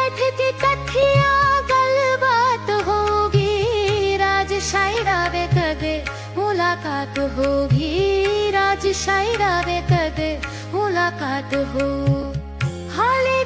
बैठ के कथिया गलबात होगी, राज शायरा वे कदे मुलाकात होगी, राज शायरा वे कदे मुलाकात हो। हाले